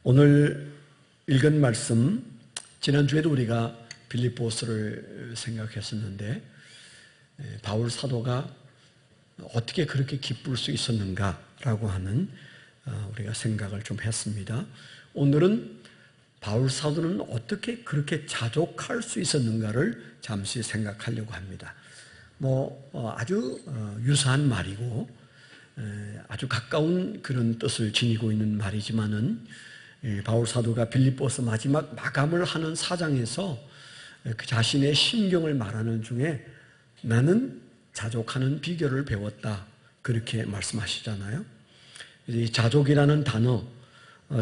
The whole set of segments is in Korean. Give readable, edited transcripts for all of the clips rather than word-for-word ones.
오늘 읽은 말씀, 지난주에도 우리가 빌립보서를 생각했었는데 바울 사도가 어떻게 그렇게 기쁠 수 있었는가라고 하는 우리가 생각을 좀 했습니다. 오늘은 바울 사도는 어떻게 그렇게 자족할 수 있었는가를 잠시 생각하려고 합니다. 아주 유사한 말이고 아주 가까운 그런 뜻을 지니고 있는 말이지만은 바울 사도가 빌립보서 마지막 마감을 하는 사장에서 그 자신의 심경을 말하는 중에 나는 자족하는 비결을 배웠다, 그렇게 말씀하시잖아요. 이 자족이라는 단어,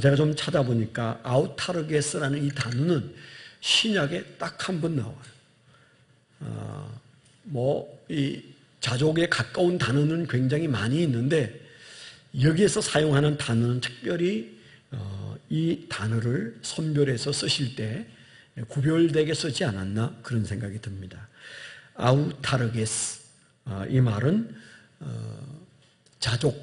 제가 좀 찾아보니까 아우타르게스라는 이 단어는 신약에 딱 한 번 나와요. 이 자족에 가까운 단어는 굉장히 많이 있는데 여기에서 사용하는 단어는 특별히 이 단어를 선별해서 쓰실 때 구별되게 쓰지 않았나 그런 생각이 듭니다. 아우타르게스, 이 말은 자족,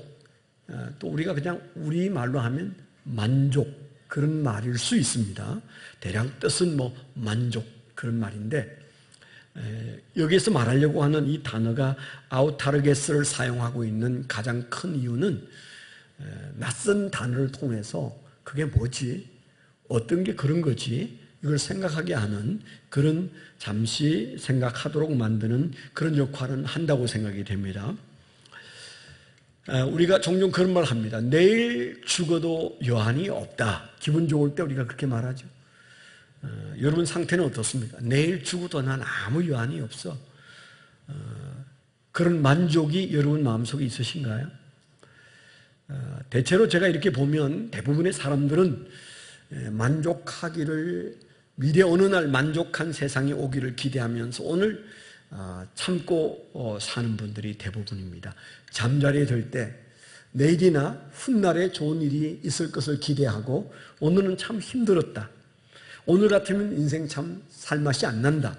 또 우리가 그냥 우리말로 하면 만족, 그런 말일 수 있습니다. 대략 뜻은 만족, 그런 말인데 여기에서 말하려고 하는 이 단어가 아우타르게스를 사용하고 있는 가장 큰 이유는 낯선 단어를 통해서 그게 뭐지? 어떤 게 그런 거지? 이걸 생각하게 하는, 그런 잠시 생각하도록 만드는 그런 역할은 한다고 생각이 됩니다. 우리가 종종 그런 말 합니다. 내일 죽어도 여한이 없다. 기분 좋을 때 우리가 그렇게 말하죠. 여러분 상태는 어떻습니까? 내일 죽어도 난 아무 여한이 없어. 그런 만족이 여러분 마음속에 있으신가요? 대체로 제가 이렇게 보면 대부분의 사람들은 만족하기를, 미래 어느 날 만족한 세상이 오기를 기대하면서 오늘 참고 사는 분들이 대부분입니다. 잠자리에 들 때 내일이나 훗날에 좋은 일이 있을 것을 기대하고 오늘은 참 힘들었다, 오늘 같으면 인생 참 살맛이 안 난다,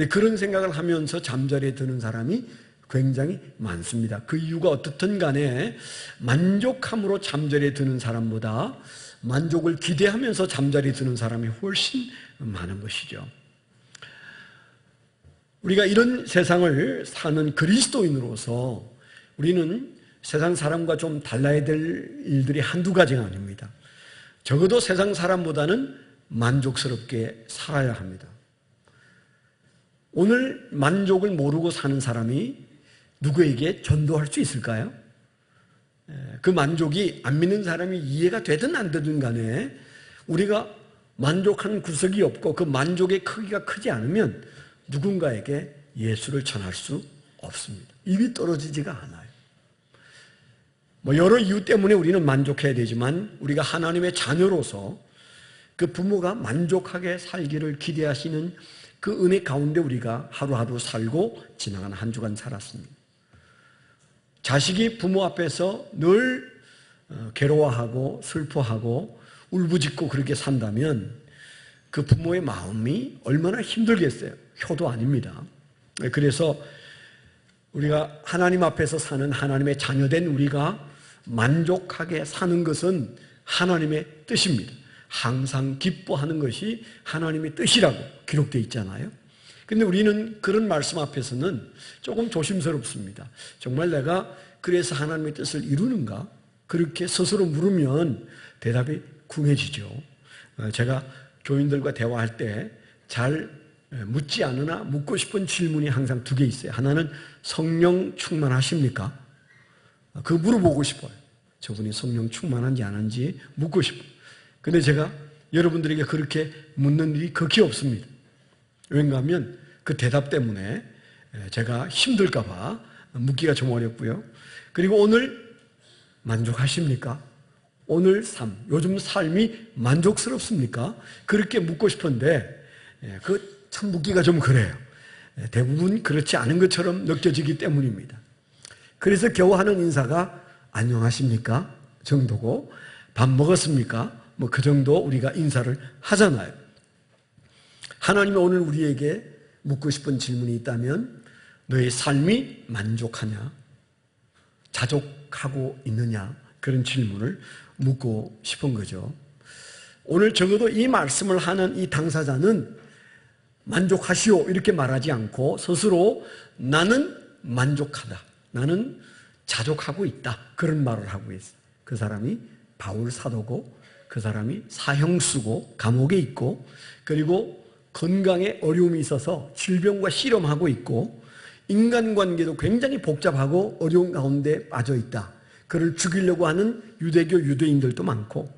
그런 생각을 하면서 잠자리에 드는 사람이 굉장히 많습니다. 그 이유가 어떻든 간에 만족함으로 잠자리에 드는 사람보다 만족을 기대하면서 잠자리에 드는 사람이 훨씬 많은 것이죠. 우리가 이런 세상을 사는 그리스도인으로서 우리는 세상 사람과 좀 달라야 될 일들이 한두 가지가 아닙니다. 적어도 세상 사람보다는 만족스럽게 살아야 합니다. 오늘 만족을 모르고 사는 사람이 누구에게 전도할 수 있을까요? 그 만족이 안 믿는 사람이 이해가 되든 안 되든 간에 우리가 만족하는 구석이 없고 그 만족의 크기가 크지 않으면 누군가에게 예수를 전할 수 없습니다. 입이 떨어지지가 않아요. 여러 이유 때문에 우리는 만족해야 되지만 우리가 하나님의 자녀로서 그 부모가 만족하게 살기를 기대하시는 그 은혜 가운데 우리가 하루하루 살고 지나간 한 주간 살았습니다. 자식이 부모 앞에서 늘 괴로워하고 슬퍼하고 울부짖고 그렇게 산다면 그 부모의 마음이 얼마나 힘들겠어요. 효도 아닙니다. 그래서 우리가 하나님 앞에서 사는 하나님의 자녀된 우리가 만족하게 사는 것은 하나님의 뜻입니다. 항상 기뻐하는 것이 하나님의 뜻이라고 기록되어 있잖아요. 근데 우리는 그런 말씀 앞에서는 조금 조심스럽습니다. 정말 내가 그래서 하나님의 뜻을 이루는가? 그렇게 스스로 물으면 대답이 궁해지죠. 제가 교인들과 대화할 때 잘 묻지 않으나 묻고 싶은 질문이 항상 두 개 있어요. 하나는 성령 충만하십니까? 그거 물어보고 싶어요. 저분이 성령 충만한지 안 한지 묻고 싶어요. 근데 제가 여러분들에게 그렇게 묻는 일이 극히 없습니다. 왜냐 하면 그 대답 때문에 제가 힘들까 봐 묻기가 좀 어렵고요. 그리고 오늘 만족하십니까? 오늘 삶, 요즘 삶이 만족스럽습니까? 그렇게 묻고 싶은데 그 참 묻기가 좀 그래요. 대부분 그렇지 않은 것처럼 느껴지기 때문입니다. 그래서 겨우 하는 인사가 안녕하십니까? 정도고 밥 먹었습니까? 그 정도 우리가 인사를 하잖아요. 하나님이 오늘 우리에게 묻고 싶은 질문이 있다면 너의 삶이 만족하냐? 자족하고 있느냐? 그런 질문을 묻고 싶은 거죠. 오늘 적어도 이 말씀을 하는 이 당사자는 만족하시오 이렇게 말하지 않고 스스로 나는 만족하다, 나는 자족하고 있다, 그런 말을 하고 있어요. 그 사람이 바울 사도고, 그 사람이 사형수고 감옥에 있고, 그리고 건강에 어려움이 있어서 질병과 씨름하고 있고, 인간관계도 굉장히 복잡하고 어려운 가운데 빠져 있다. 그를 죽이려고 하는 유대교 유대인들도 많고,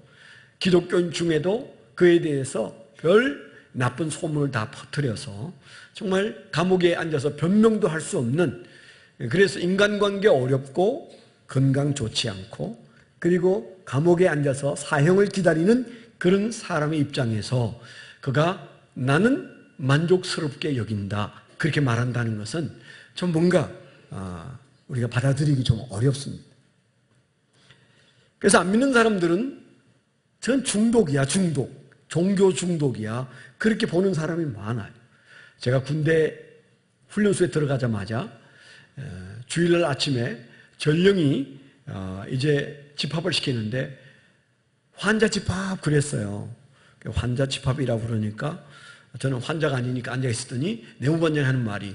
기독교인 중에도 그에 대해서 별 나쁜 소문을 다 퍼뜨려서 정말 감옥에 앉아서 변명도 할 수 없는, 그래서 인간관계 어렵고 건강 좋지 않고, 그리고 감옥에 앉아서 사형을 기다리는 그런 사람의 입장에서 그가 나는 만족스럽게 여긴다, 그렇게 말한다는 것은 좀 뭔가 우리가 받아들이기 좀 어렵습니다. 그래서 안 믿는 사람들은 전 중독이야, 중독. 종교 중독이야. 그렇게 보는 사람이 많아요. 제가 군대 훈련소에 들어가자마자 주일날 아침에 전령이 이제 집합을 시키는데 환자 집합 그랬어요. 환자 집합이라고 그러니까 저는 환자가 아니니까 앉아 있었더니 내무반장이 하는 말이,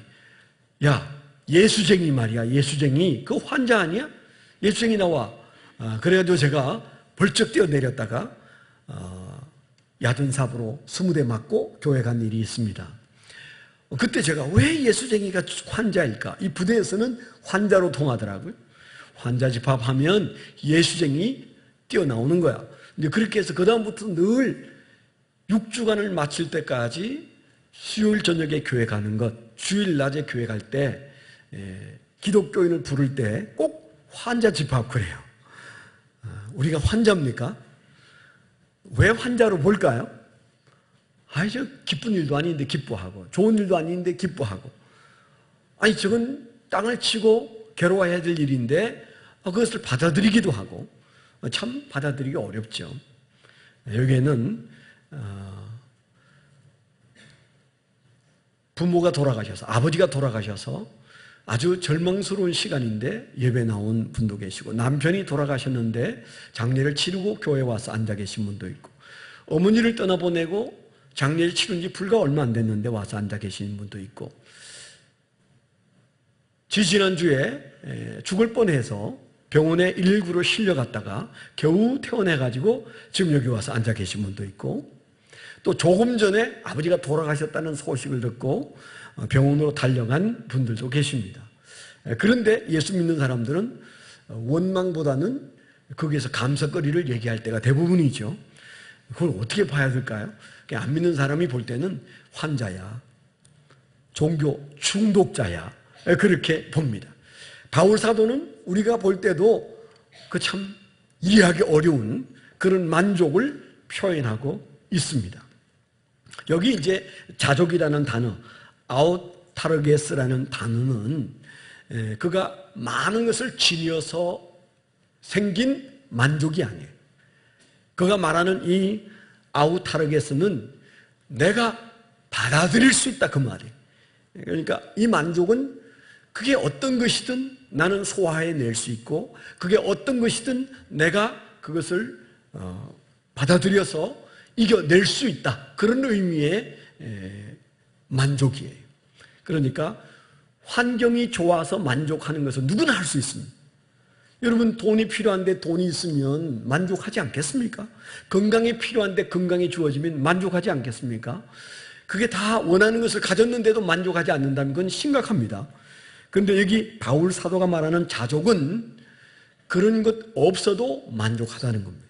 야, 예수쟁이 말이야, 예수쟁이. 그 환자 아니야? 예수쟁이 나와. 그래가지고 제가 벌쩍 뛰어내렸다가 야전삽으로 20대 맞고 교회 간 일이 있습니다. 그때 제가 왜 예수쟁이가 환자일까? 이 부대에서는 환자로 통하더라고요. 환자 집합하면 예수쟁이 뛰어나오는 거야. 근데 그렇게 해서 그다음부터 늘 6주간을 마칠 때까지 수요일 저녁에 교회 가는 것, 주일 낮에 교회 갈 때 기독교인을 부를 때 꼭 환자 집합 그래요. 우리가 환자입니까? 왜 환자로 볼까요? 아니, 저 기쁜 일도 아닌데 기뻐하고, 좋은 일도 아닌데 기뻐하고, 아니, 저건 땅을 치고 괴로워해야 될 일인데 그것을 받아들이기도 하고, 참 받아들이기 어렵죠. 여기에는 부모가 돌아가셔서, 아버지가 돌아가셔서 아주 절망스러운 시간인데 예배 나온 분도 계시고, 남편이 돌아가셨는데 장례를 치르고 교회에 와서 앉아 계신 분도 있고, 어머니를 떠나보내고 장례를 치른 지 불과 얼마 안 됐는데 와서 앉아 계신 분도 있고, 지지난주에 죽을 뻔해서 병원에 119로 실려갔다가 겨우 퇴원해가지고 지금 여기 와서 앉아 계신 분도 있고, 또 조금 전에 아버지가 돌아가셨다는 소식을 듣고 병원으로 달려간 분들도 계십니다. 그런데 예수 믿는 사람들은 원망보다는 거기에서 감사거리를 얘기할 때가 대부분이죠. 그걸 어떻게 봐야 될까요? 안 믿는 사람이 볼 때는 환자야, 종교 중독자야, 그렇게 봅니다. 바울 사도는 우리가 볼 때도 그 참 이해하기 어려운 그런 만족을 표현하고 있습니다. 여기 이제 자족이라는 단어, 아우타르게스라는 단어는 그가 많은 것을 지니어서 생긴 만족이 아니에요. 그가 말하는 이 아우타르게스는 내가 받아들일 수 있다, 그 말이에요. 그러니까 이 만족은 그게 어떤 것이든 나는 소화해낼 수 있고, 그게 어떤 것이든 내가 그것을 받아들여서 이겨낼 수 있다, 그런 의미의 만족이에요. 그러니까 환경이 좋아서 만족하는 것은 누구나 할 수 있습니다. 여러분, 돈이 필요한데 돈이 있으면 만족하지 않겠습니까? 건강이 필요한데 건강이 주어지면 만족하지 않겠습니까? 그게 다 원하는 것을 가졌는데도 만족하지 않는다면 그건 심각합니다. 그런데 여기 바울 사도가 말하는 자족은 그런 것 없어도 만족하다는 겁니다.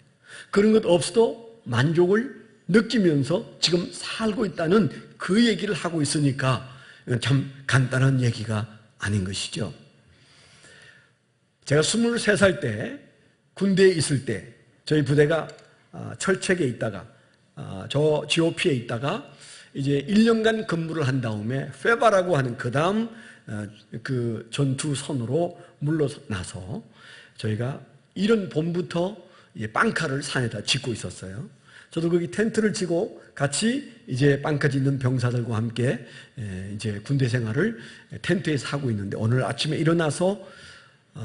그런 것 없어도 만족을 느끼면서 지금 살고 있다는 그 얘기를 하고 있으니까 참 간단한 얘기가 아닌 것이죠. 제가 23살 때 군대에 있을 때 저희 부대가 철책에 있다가 저 GOP에 있다가 이제 1년간 근무를 한 다음에 페바라고 하는 그 다음 그 전투선으로 물러나서 저희가 이런 봄부터 빵카를 산에다 짓고 있었어요. 저도 거기 텐트를 치고 같이 이제 빵카 짓는 병사들과 함께 이제 군대 생활을 텐트에서 하고 있는데, 오늘 아침에 일어나서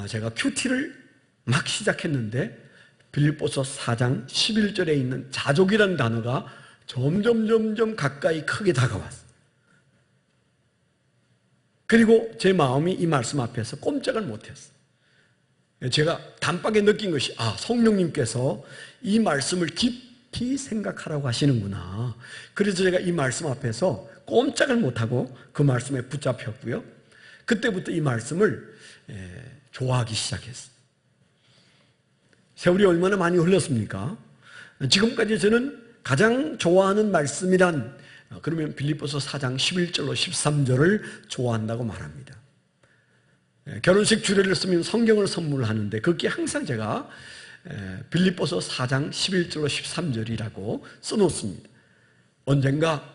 제가 큐티를 막 시작했는데 빌립보서 4장 11절에 있는 자족이라는 단어가 점점 가까이 크게 다가왔어요. 그리고 제 마음이 이 말씀 앞에서 꼼짝을 못했어요. 제가 단박에 느낀 것이 성령님께서 이 말씀을 깊이 생각하라고 하시는구나. 그래서 제가 이 말씀 앞에서 꼼짝을 못하고 그 말씀에 붙잡혔고요. 그때부터 이 말씀을 좋아하기 시작했어요. 세월이 얼마나 많이 흘렀습니까? 지금까지 저는 가장 좋아하는 말씀이란 그러면 빌립보서 4장 11절로 13절을 좋아한다고 말합니다. 결혼식 주례를 쓰면 성경을 선물하는데 거기에 항상 제가 빌립보서 4장 11절로 13절이라고 써놓습니다. 언젠가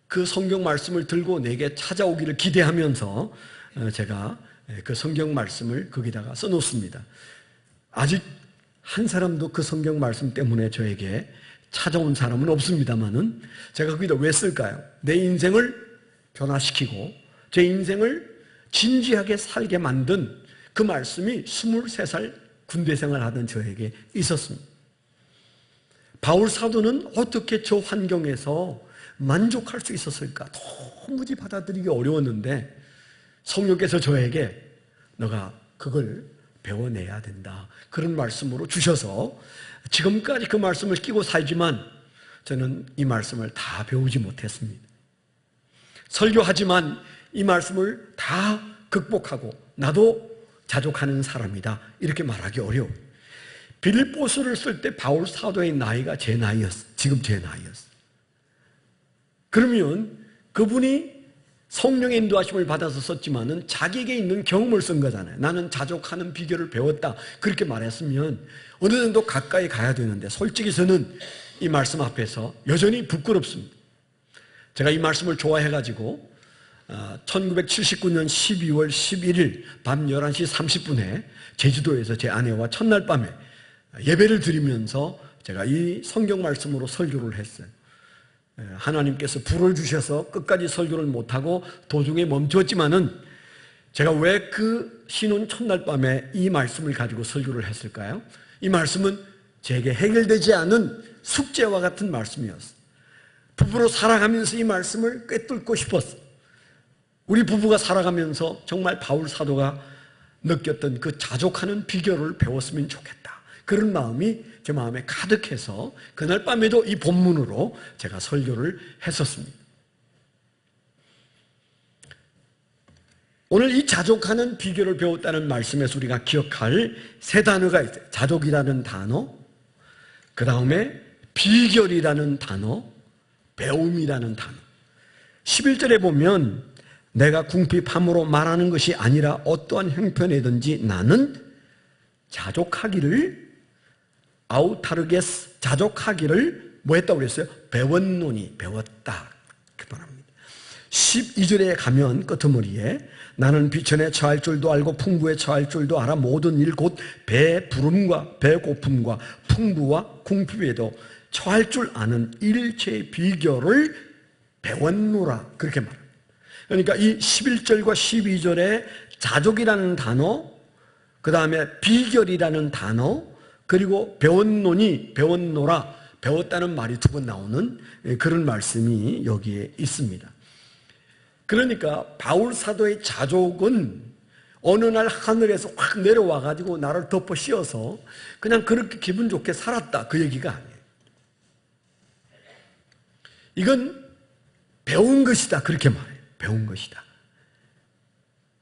그 성경 말씀을 들고 내게 찾아오기를 기대하면서 제가 그 성경 말씀을 거기다가 써놓습니다. 아직 한 사람도 그 성경 말씀 때문에 저에게 찾아온 사람은 없습니다만은 제가 거기다 왜 쓸까요? 내 인생을 변화시키고 제 인생을 진지하게 살게 만든 그 말씀이 23살 군대 생활하던 저에게 있었습니다. 바울 사도는 어떻게 저 환경에서 만족할 수 있었을까? 도무지 받아들이기 어려웠는데 성령께서 저에게 너가 그걸 배워내야 된다. 그런 말씀으로 주셔서 지금까지 그 말씀을 끼고 살지만 저는 이 말씀을 다 배우지 못했습니다. 설교하지만 이 말씀을 다 극복하고 나도 자족하는 사람이다. 이렇게 말하기 어려워요. 빌립보서를 쓸 때 바울 사도의 나이가 제 나이였어요. 지금 제 나이였어요. 그러면 그분이 성령의 인도하심을 받아서 썼지만은 자기에게 있는 경험을 쓴 거잖아요. 나는 자족하는 비결을 배웠다. 그렇게 말했으면 어느 정도 가까이 가야 되는데 솔직히 저는 이 말씀 앞에서 여전히 부끄럽습니다. 제가 이 말씀을 좋아해가지고 1979년 12월 11일 밤 11시 30분에 제주도에서 제 아내와 첫날 밤에 예배를 드리면서 제가 이 성경 말씀으로 설교를 했어요. 하나님께서 불을 주셔서 끝까지 설교를 못하고 도중에 멈췄지만은 제가 왜 그 신혼 첫날 밤에 이 말씀을 가지고 설교를 했을까요? 이 말씀은 제게 해결되지 않은 숙제와 같은 말씀이었어요. 부부로 살아가면서 이 말씀을 꿰뚫고 싶었어요. 우리 부부가 살아가면서 정말 바울 사도가 느꼈던 그 자족하는 비결을 배웠으면 좋겠다. 그런 마음이 제 마음에 가득해서 그날 밤에도 이 본문으로 제가 설교를 했었습니다. 오늘 이 자족하는 비결을 배웠다는 말씀에서 우리가 기억할 세 단어가 있어요. 자족이라는 단어, 그 다음에 비결이라는 단어, 배움이라는 단어. 11절에 보면 내가 궁핍함으로 말하는 것이 아니라 어떠한 형편이든지 나는 자족하기를 아우타르게스 자족하기를 뭐 했다고 그랬어요? 배웠노니 배웠다 그 말합니다. 12절에 가면 끄트머리에 나는 비천에 처할 줄도 알고 풍부에 처할 줄도 알아 모든 일 곧 배부름과 배고픔과 풍부와 궁핍에도 처할 줄 아는 일체의 비결을 배웠노라 그렇게 말합니다. 그러니까 이 11절과 12절에 자족이라는 단어, 그 다음에 비결이라는 단어, 그리고 배웠노니, 배웠노라, 배웠다는 말이 두 번 나오는 그런 말씀이 여기에 있습니다. 그러니까 바울 사도의 자족은 어느 날 하늘에서 확 내려와가지고 나를 덮어 씌워서 그냥 그렇게 기분 좋게 살았다 그 얘기가 아니에요. 이건 배운 것이다 그렇게 말해요. 배운 것이다.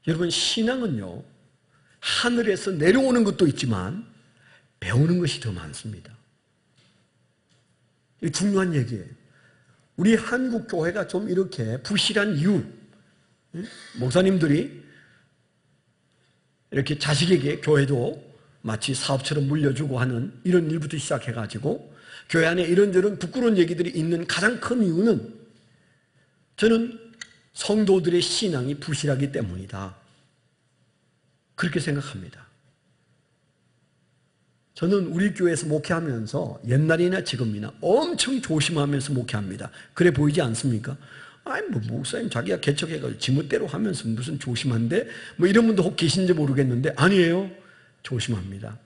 여러분 신앙은요 하늘에서 내려오는 것도 있지만 배우는 것이 더 많습니다. 이게 중요한 얘기예요. 우리 한국 교회가 좀 이렇게 부실한 이유, 목사님들이 이렇게 자식에게 교회도 마치 사업처럼 물려주고 하는 이런 일부터 시작해가지고 교회 안에 이런저런 부끄러운 얘기들이 있는 가장 큰 이유는 저는 성도들의 신앙이 부실하기 때문이다. 그렇게 생각합니다. 저는 우리 교회에서 목회하면서 옛날이나 지금이나 엄청 조심하면서 목회합니다. 그래 보이지 않습니까? 아니 뭐 목사님 자기가 개척해가지고 지멋대로 하면서 무슨 조심한데 뭐 이런 분도 혹 계신지 모르겠는데 아니에요. 조심합니다.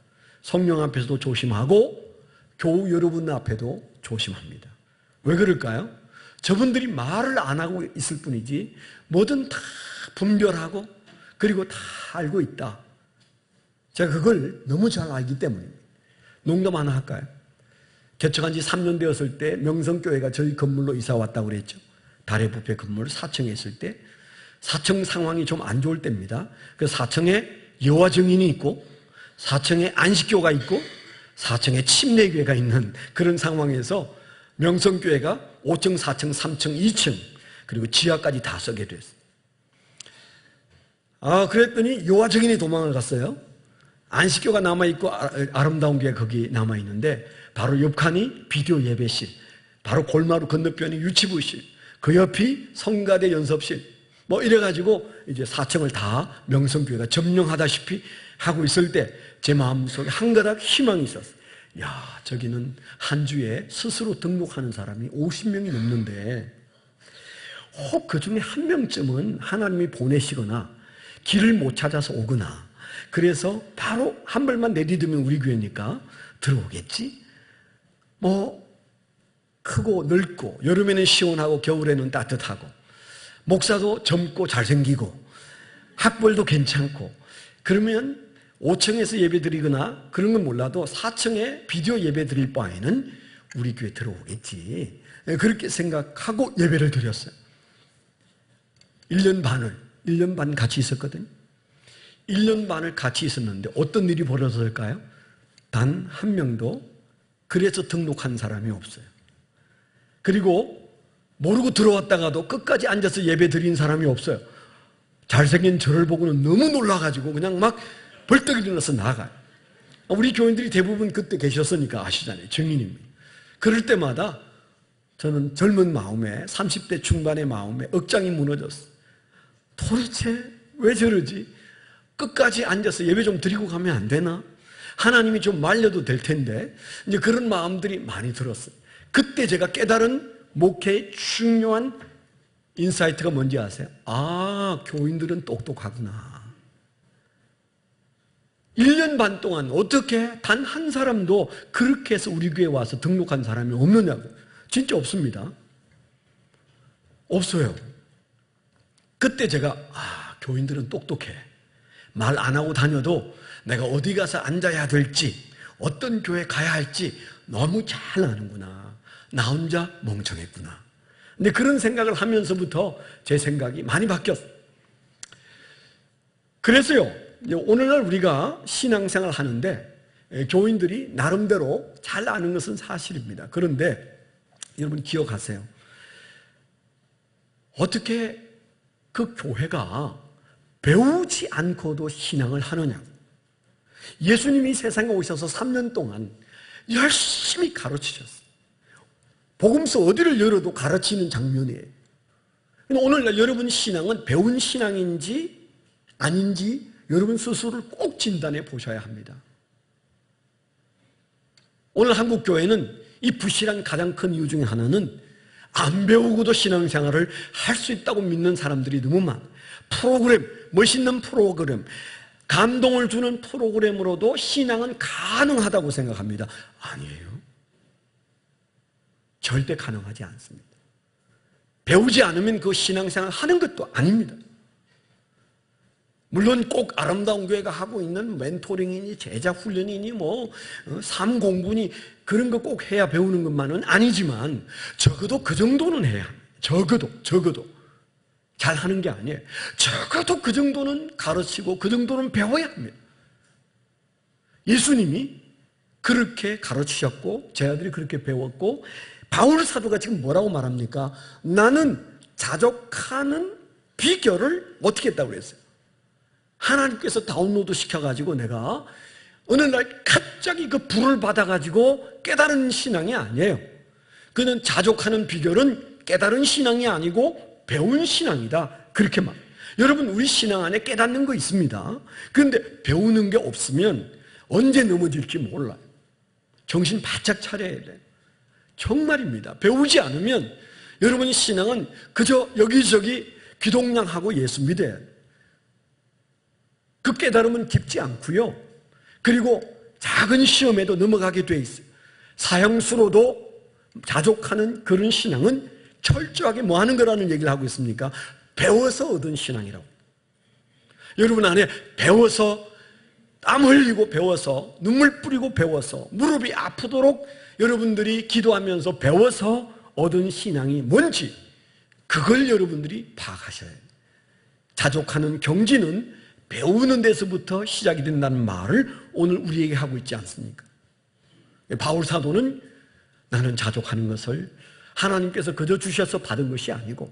성령 앞에서도 조심하고 교우 여러분 앞에도 조심합니다. 왜 그럴까요? 저분들이 말을 안 하고 있을 뿐이지 뭐든 다 분별하고 그리고 다 알고 있다. 제가 그걸 너무 잘 알기 때문입니다. 농담 하나 할까요? 개척한 지 3년 되었을 때 명성교회가 저희 건물로 이사 왔다고 그랬죠. 달의 뷔페 건물 4층에 있을 때 4층 상황이 좀 안 좋을 때입니다. 그 4층에 여호와 증인이 있고 4층에 안식교가 있고 4층에 침례교회가 있는 그런 상황에서 명성교회가 5층, 4층, 3층, 2층 그리고 지하까지 다 쓰게 됐어요. 그랬더니 여호와 증인이 도망을 갔어요. 안식교가 남아있고 아름다운 교회가 거기 남아있는데 바로 옆 칸이 비디오 예배실, 바로 골마루 건너편이 유치부실, 그 옆이 성가대 연습실 뭐 이래가지고 이제 4층을 다 명성교회가 점령하다시피 하고 있을 때 제 마음속에 한 가닥 희망이 있었어요. 야, 저기는 한 주에 스스로 등록하는 사람이 50명이 넘는데 혹 그 중에 한 명쯤은 하나님이 보내시거나 길을 못 찾아서 오거나 그래서 바로 한 발만 내디디면 우리 교회니까 들어오겠지? 뭐 크고 넓고 여름에는 시원하고 겨울에는 따뜻하고 목사도 젊고 잘생기고 학벌도 괜찮고 그러면 5층에서 예배 드리거나 그런 건 몰라도 4층에 비디오 예배 드릴 바에는 우리 교회 들어오겠지. 그렇게 생각하고 예배를 드렸어요. 1년 반 같이 있었거든요. 1년 반을 같이 있었는데 어떤 일이 벌어졌을까요? 단 한 명도 그래서 등록한 사람이 없어요. 그리고 모르고 들어왔다가도 끝까지 앉아서 예배 드린 사람이 없어요. 잘생긴 저를 보고는 너무 놀라가지고 그냥 막 벌떡 일어나서 나가요. 우리 교인들이 대부분 그때 계셨으니까 아시잖아요. 증인입니다. 그럴 때마다 저는 젊은 마음에 30대 중반의 마음에 억장이 무너졌어요. 도대체 왜 저러지? 끝까지 앉아서 예배 좀 드리고 가면 안 되나? 하나님이 좀 말려도 될 텐데 이제 그런 마음들이 많이 들었어요. 그때 제가 깨달은 목회의 중요한 인사이트가 뭔지 아세요? 교인들은 똑똑하구나. 1년 반 동안 어떻게 단 한 사람도 그렇게 해서 우리 교회에 와서 등록한 사람이 없느냐고. 진짜 없습니다. 없어요. 그때 제가 교인들은 똑똑해. 말 안 하고 다녀도 내가 어디 가서 앉아야 될지 어떤 교회 가야 할지 너무 잘 아는구나. 나 혼자 멍청했구나. 근데 그런 생각을 하면서부터 제 생각이 많이 바뀌었어요. 그래서요, 오늘날 우리가 신앙생활을 하는데 교인들이 나름대로 잘 아는 것은 사실입니다. 그런데 여러분 기억하세요. 어떻게 그 교회가 배우지 않고도 신앙을 하느냐. 예수님이 세상에 오셔서 3년 동안 열심히 가르치셨어요. 복음서 어디를 열어도 가르치는 장면이에요. 오늘날 여러분 신앙은 배운 신앙인지 아닌지 여러분 스스로를 꼭 진단해 보셔야 합니다. 오늘 한국 교회는 이 부실한 가장 큰 이유 중에 하나는 안 배우고도 신앙생활을 할 수 있다고 믿는 사람들이 너무 많아요. 프로그램, 멋있는 프로그램, 감동을 주는 프로그램으로도 신앙은 가능하다고 생각합니다. 아니에요. 절대 가능하지 않습니다. 배우지 않으면 그 신앙생활 하는 것도 아닙니다. 물론 꼭 아름다운 교회가 하고 있는 멘토링이니 제자 훈련이니 삶 공부니 그런 거 꼭 해야 배우는 것만은 아니지만 적어도 그 정도는 해야 합니다. 적어도 잘 하는 게 아니에요. 적어도 그 정도는 가르치고 그 정도는 배워야 합니다. 예수님이 그렇게 가르치셨고 제 아들이 그렇게 배웠고 바울 사도가 지금 뭐라고 말합니까? 나는 자족하는 비결을 어떻게 했다고 그랬어요? 하나님께서 다운로드 시켜가지고 내가 어느 날 갑자기 그 불을 받아가지고 깨달은 신앙이 아니에요. 그는 자족하는 비결은 깨달은 신앙이 아니고 배운 신앙이다. 그렇게 말. 여러분 우리 신앙 안에 깨닫는 거 있습니다. 그런데 배우는 게 없으면 언제 넘어질지 몰라요. 정신 바짝 차려야 돼요. 정말입니다. 배우지 않으면 여러분 신앙은 그저 여기저기 귀동냥하고 예수 믿어야 돼요. 그 깨달음은 깊지 않고요. 그리고 작은 시험에도 넘어가게 돼 있어요. 사형수로도 자족하는 그런 신앙은 철저하게 뭐 하는 거라는 얘기를 하고 있습니까? 배워서 얻은 신앙이라고. 여러분 안에 배워서 땀 흘리고 배워서 눈물 뿌리고 배워서 무릎이 아프도록 여러분들이 기도하면서 배워서 얻은 신앙이 뭔지 그걸 여러분들이 파악하셔야 해요. 자족하는 경지는 배우는 데서부터 시작이 된다는 말을 오늘 우리에게 하고 있지 않습니까? 바울 사도는 나는 자족하는 것을 하나님께서 그저 주셔서 받은 것이 아니고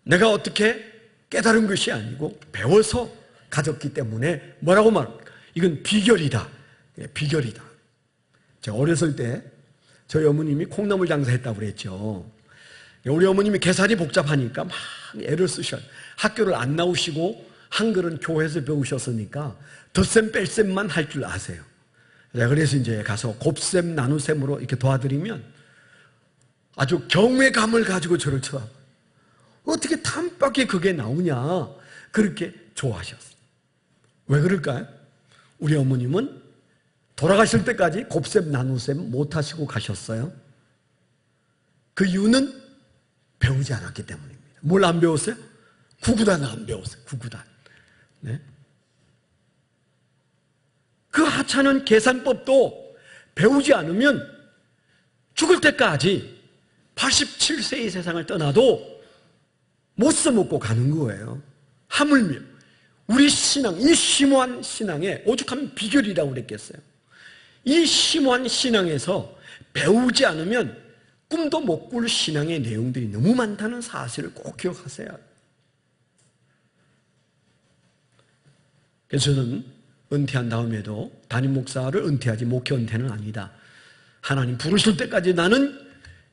내가 어떻게 깨달은 것이 아니고 배워서 가졌기 때문에 뭐라고 말합니까? 이건 비결이다. 비결이다. 제가 어렸을 때 저희 어머님이 콩나물 장사했다고 그랬죠. 우리 어머님이 계산이 복잡하니까 막 애를 쓰셔요. 학교를 안 나오시고 한글은 교회에서 배우셨으니까 덧셈 뺄셈만 할 줄 아세요. 그래서 이제 가서 곱셈 나눗셈으로 이렇게 도와드리면 아주 경외감을 가지고 저를 쳐다봐요. 어떻게 단박에 그게 나오냐 그렇게 좋아하셨어요. 왜 그럴까요? 우리 어머님은 돌아가실 때까지 곱셈 나눗셈 못하시고 가셨어요. 그 이유는 배우지 않았기 때문입니다. 뭘 안 배웠어요? 구구단을 안 배웠어요. 구구단. 네? 그 하찮은 계산법도 배우지 않으면 죽을 때까지 87세의 세상을 떠나도 못 써먹고 가는 거예요. 하물며 우리 신앙, 이 심오한 신앙의 오죽하면 비결이라고 그랬겠어요. 이 심오한 신앙에서 배우지 않으면 꿈도 못 꿀 신앙의 내용들이 너무 많다는 사실을 꼭 기억하세요. 그래서 저는 은퇴한 다음에도 담임 목사를 은퇴하지 목회 은퇴는 아니다. 하나님 부르실 때까지 나는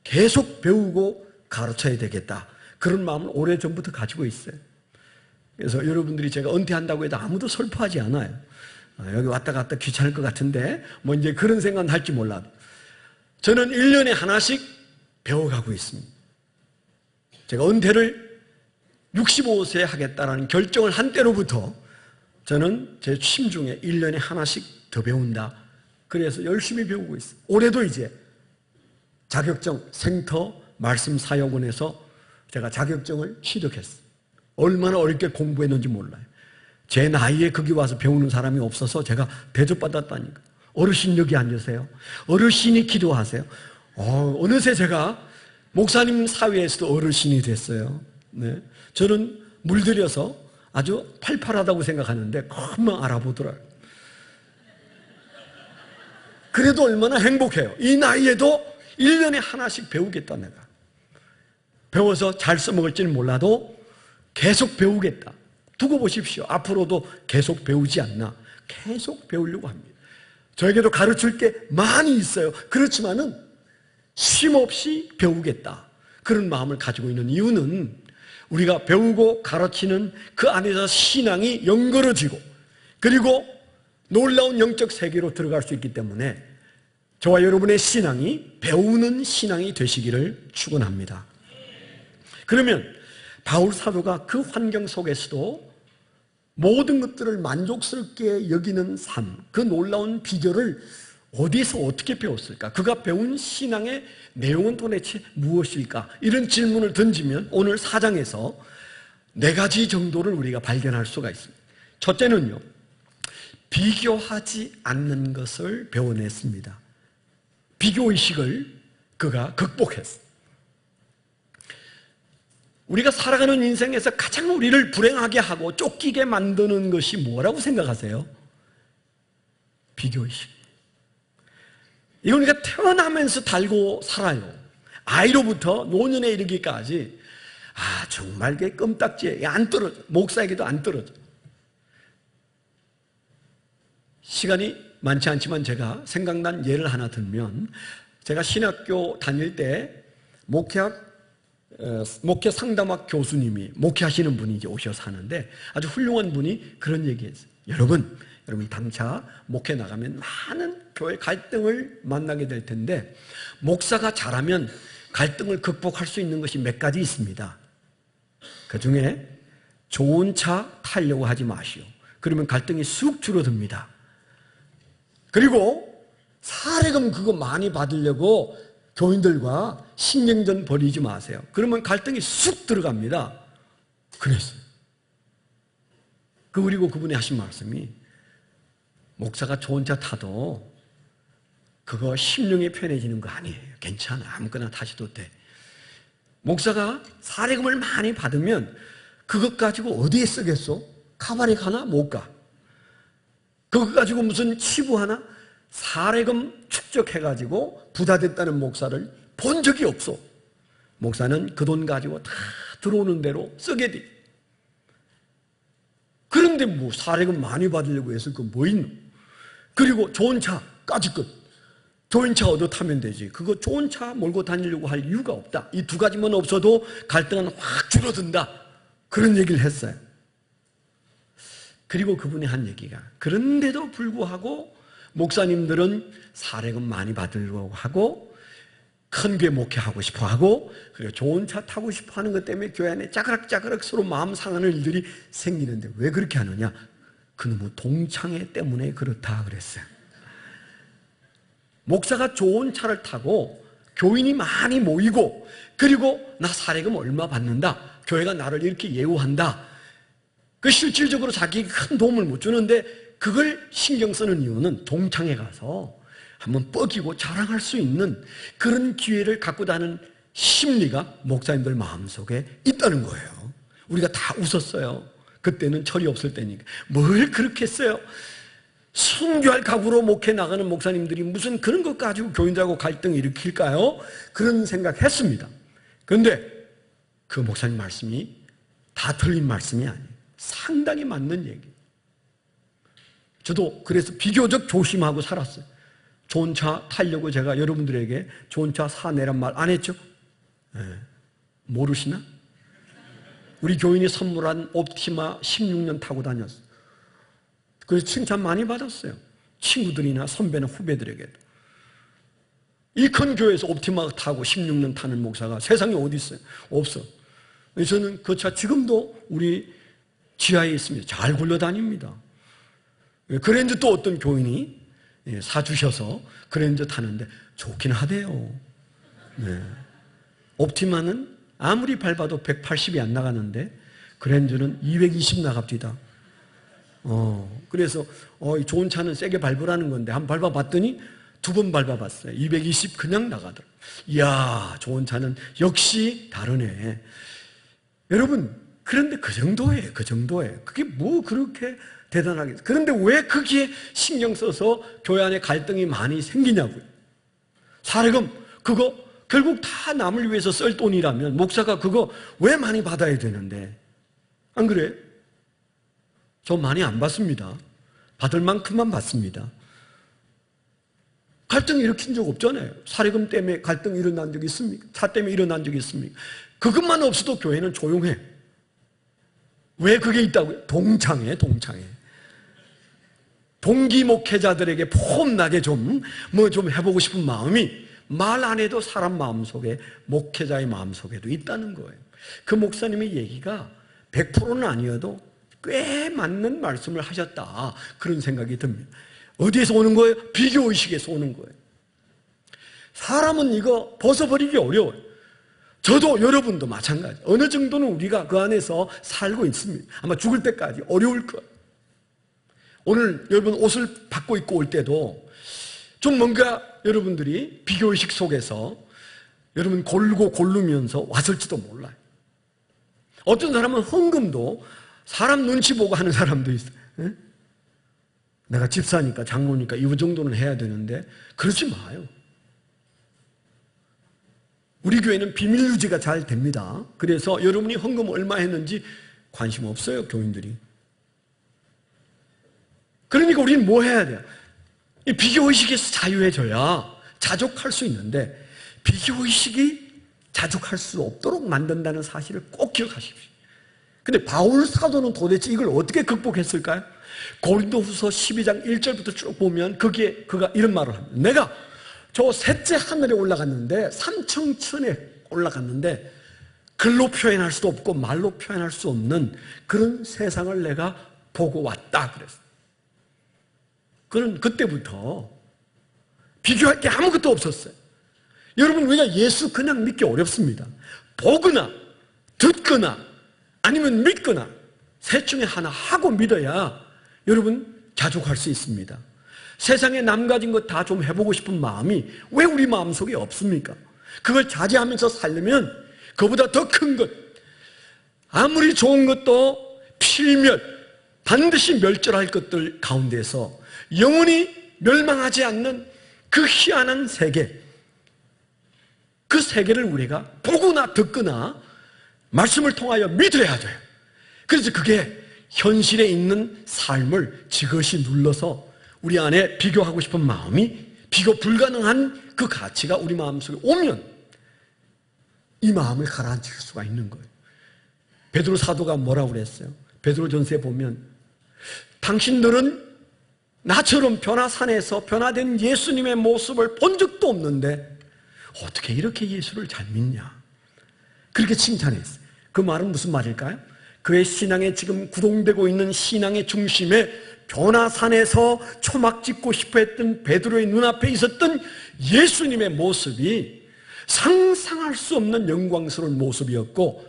계속 배우고 가르쳐야 되겠다. 그런 마음을 오래전부터 가지고 있어요. 그래서 여러분들이 제가 은퇴한다고 해도 아무도 슬퍼하지 않아요. 여기 왔다 갔다 귀찮을 것 같은데 뭐 이제 그런 생각은 할지 몰라도 저는 1년에 하나씩 배워가고 있습니다. 제가 은퇴를 65세에 하겠다라는 결정을 한 때로부터 저는 제 심중에 1년에 하나씩 더 배운다. 그래서 열심히 배우고 있어요. 올해도 이제 자격증 생터 말씀사역원에서 제가 자격증을 취득했어요. 얼마나 어렵게 공부했는지 몰라요. 제 나이에 거기 와서 배우는 사람이 없어서 제가 대접받았다니까. 어르신 여기 앉으세요. 어르신이 기도하세요. 어느새 제가 목사님 사회에서도 어르신이 됐어요. 네. 저는 물들여서 아주 팔팔하다고 생각하는데 금방 알아보더라고요. 그래도 얼마나 행복해요. 이 나이에도 1년에 하나씩 배우겠다 내가. 배워서 잘 써먹을지는 몰라도 계속 배우겠다. 두고 보십시오. 앞으로도 계속 배우지 않나. 계속 배우려고 합니다. 저에게도 가르칠 게 많이 있어요. 그렇지만은 쉼없이 배우겠다. 그런 마음을 가지고 있는 이유는 우리가 배우고 가르치는 그 안에서 신앙이 연결어지고 그리고 놀라운 영적 세계로 들어갈 수 있기 때문에 저와 여러분의 신앙이 배우는 신앙이 되시기를 축원합니다. 그러면 바울 사도가 그 환경 속에서도 모든 것들을 만족스럽게 여기는 삶, 그 놀라운 비결을 어디서 어떻게 배웠을까? 그가 배운 신앙의 내용은 도대체 무엇일까? 이런 질문을 던지면 오늘 4장에서 4가지 정도를 우리가 발견할 수가 있습니다. 첫째는요, 비교하지 않는 것을 배워냈습니다. 비교의식을 그가 극복했어요. 우리가 살아가는 인생에서 가장 우리를 불행하게 하고 쫓기게 만드는 것이 뭐라고 생각하세요? 비교의식. 이건 우리가 태어나면서 달고 살아요. 아이로부터 노년에 이르기까지 정말 그 껌딱지에 안 떨어져. 목사에게도 안 떨어져. 시간이 많지 않지만 제가 생각난 예를 하나 들면 제가 신학교 다닐 때 목회 상담학 교수님이 목회하시는 분이 이제 오셔서 하는데 아주 훌륭한 분이 그런 얘기했어요. 여러분 당차 목회 나가면 많은 교회 갈등을 만나게 될 텐데 목사가 잘하면 갈등을 극복할 수 있는 것이 몇 가지 있습니다. 그 중에 좋은 차 타려고 하지 마시오. 그러면 갈등이 쑥 줄어듭니다. 그리고 사례금 그거 많이 받으려고 교인들과 신경전 벌이지 마세요. 그러면 갈등이 쑥 들어갑니다. 그랬어요. 그리고 그분이 하신 말씀이 목사가 좋은 차 타도 그거 심령이 편해지는 거 아니에요. 괜찮아. 아무거나 타셔도 돼. 목사가 사례금을 많이 받으면 그것 가지고 어디에 쓰겠어? 카바레 가나? 못 가. 그것 가지고 무슨 치부하나? 사례금 축적해가지고 부자 됐다는 목사를 본 적이 없어. 목사는 그 돈 가지고 다 들어오는 대로 쓰게 돼. 그런데 뭐 사례금 많이 받으려고 해서 그 뭐 있노? 그리고 좋은 차까지 끝. 좋은 차 얻어 타면 되지. 그거 좋은 차 몰고 다니려고 할 이유가 없다. 이 두 가지만 없어도 갈등은 확 줄어든다. 그런 얘기를 했어요. 그리고 그분이 한 얘기가, 그런데도 불구하고 목사님들은 사례금 많이 받으려고 하고 큰 교회 목회하고 싶어 하고 그리고 좋은 차 타고 싶어 하는 것 때문에 교회 안에 짜그락짜그락 서로 마음 상하는 일들이 생기는데 왜 그렇게 하느냐? 그놈의 동창회 때문에 그렇다 그랬어요. 목사가 좋은 차를 타고 교인이 많이 모이고 그리고 나 사례금 얼마 받는다. 교회가 나를 이렇게 예우한다. 그 실질적으로 자기에게 큰 도움을 못 주는데 그걸 신경 쓰는 이유는 동창회 가서 한번 뻐기고 자랑할 수 있는 그런 기회를 갖고 다는 심리가 목사님들 마음속에 있다는 거예요. 우리가 다 웃었어요. 그때는 철이 없을 때니까. 뭘 그렇게 했어요? 순교할 각오로 목회 나가는 목사님들이 무슨 그런 것 가지고 교인들하고 갈등을 일으킬까요? 그런 생각했습니다. 그런데 그 목사님 말씀이 다 틀린 말씀이 아니에요. 상당히 맞는 얘기. 저도 그래서 비교적 조심하고 살았어요. 좋은 차 타려고 제가 여러분들에게 좋은 차 사내란 말 안 했죠? 네. 모르시나? 우리 교인이 선물한 옵티마 16년 타고 다녔어요. 그래서 칭찬 많이 받았어요. 친구들이나 선배나 후배들에게도. 이 큰 교회에서 옵티마 타고 16년 타는 목사가 세상에 어디 있어요? 없어. 저는 그 차 지금도 우리 지하에 있습니다. 잘 굴러다닙니다. 그랜저 또 어떤 교인이 사주셔서 그랜저 타는데 좋긴 하대요. 네. 옵티마는 아무리 밟아도 180이 안 나가는데 그랜저는 220 나갑니다. 그래서 좋은 차는 세게 밟으라는 건데 한번 밟아봤더니 2번 밟아봤어요. 220 그냥 나가더라고요. 이야, 좋은 차는 역시 다르네. 여러분, 그런데 그 정도예요. 그 정도예요. 그게 뭐 그렇게 대단하겠어요. 그런데 왜 거기에 신경 써서 교회 안에 갈등이 많이 생기냐고요. 사례금 그거 결국 다 남을 위해서 쓸 돈이라면 목사가 그거 왜 많이 받아야 되는데, 안 그래요? 저 많이 안 받습니다. 받을 만큼만 받습니다. 갈등 일으킨 적 없잖아요. 사례금 때문에 갈등 일어난 적이 있습니까? 차 때문에 일어난 적이 있습니까? 그것만 없어도 교회는 조용해. 왜 그게 있다고요? 동창회. 동기 목회자들에게 폼나게 좀 해보고 싶은 마음이 말 안 해도 사람 마음속에, 목회자의 마음속에도 있다는 거예요. 그 목사님의 얘기가 100%는 아니어도 꽤 맞는 말씀을 하셨다, 그런 생각이 듭니다. 어디에서 오는 거예요? 비교의식에서 오는 거예요. 사람은 이거 벗어버리기 어려워요. 저도 여러분도 마찬가지. 어느 정도는 우리가 그 안에서 살고 있습니다. 아마 죽을 때까지 어려울 거예요. 오늘 여러분 옷을 받고 입고 올 때도 좀 뭔가 여러분들이 비교의식 속에서 여러분 고르면서 왔을지도 몰라요. 어떤 사람은 헌금도 사람 눈치 보고 하는 사람도 있어요. 네? 내가 집사니까 장로니까 이 정도는 해야 되는데 그러지 마요. 우리 교회는 비밀 유지가 잘 됩니다. 그래서 여러분이 헌금 얼마 했는지 관심 없어요, 교인들이. 그러니까 우리는 뭐 해야 돼요? 이 비교의식에서 자유해져야 자족할 수 있는데, 비교의식이 자족할 수 없도록 만든다는 사실을 꼭 기억하십시오. 근데 바울 사도는 도대체 이걸 어떻게 극복했을까요? 고린도후서 12장 1절부터 쭉 보면 거기에 그가 이런 말을 합니다. 내가 저 셋째 하늘에 올라갔는데, 삼청천에 올라갔는데 글로 표현할 수도 없고 말로 표현할 수 없는 그런 세상을 내가 보고 왔다 그랬어요. 그는 그때부터 비교할 게 아무것도 없었어요. 여러분, 우리가 예수 그냥 믿기 어렵습니다. 보거나 듣거나 아니면 믿거나 셋 중에 하나 하고 믿어야 여러분 자족할 수 있습니다. 세상에 남 가진 것 다 좀 해보고 싶은 마음이 왜 우리 마음속에 없습니까? 그걸 자제하면서 살려면 그보다 더 큰 것, 아무리 좋은 것도 필멸, 반드시 멸절할 것들 가운데서 영원히 멸망하지 않는 그 희한한 세계, 그 세계를 우리가 보거나 듣거나 말씀을 통하여 믿어야 돼요. 그래서 그게 현실에 있는 삶을 지그시 눌러서 우리 안에 비교하고 싶은 마음이, 비교 불가능한 그 가치가 우리 마음속에 오면 이 마음을 가라앉힐 수가 있는 거예요. 베드로 사도가 뭐라고 그랬어요? 베드로전서에 보면 당신들은 나처럼 변화산에서 변화된 예수님의 모습을 본 적도 없는데 어떻게 이렇게 예수를 잘 믿냐? 그렇게 칭찬했어요. 그 말은 무슨 말일까요? 그의 신앙에 지금 구동되고 있는 신앙의 중심에 변화산에서 초막 찍고 싶어 했던 베드로의 눈앞에 있었던 예수님의 모습이 상상할 수 없는 영광스러운 모습이었고,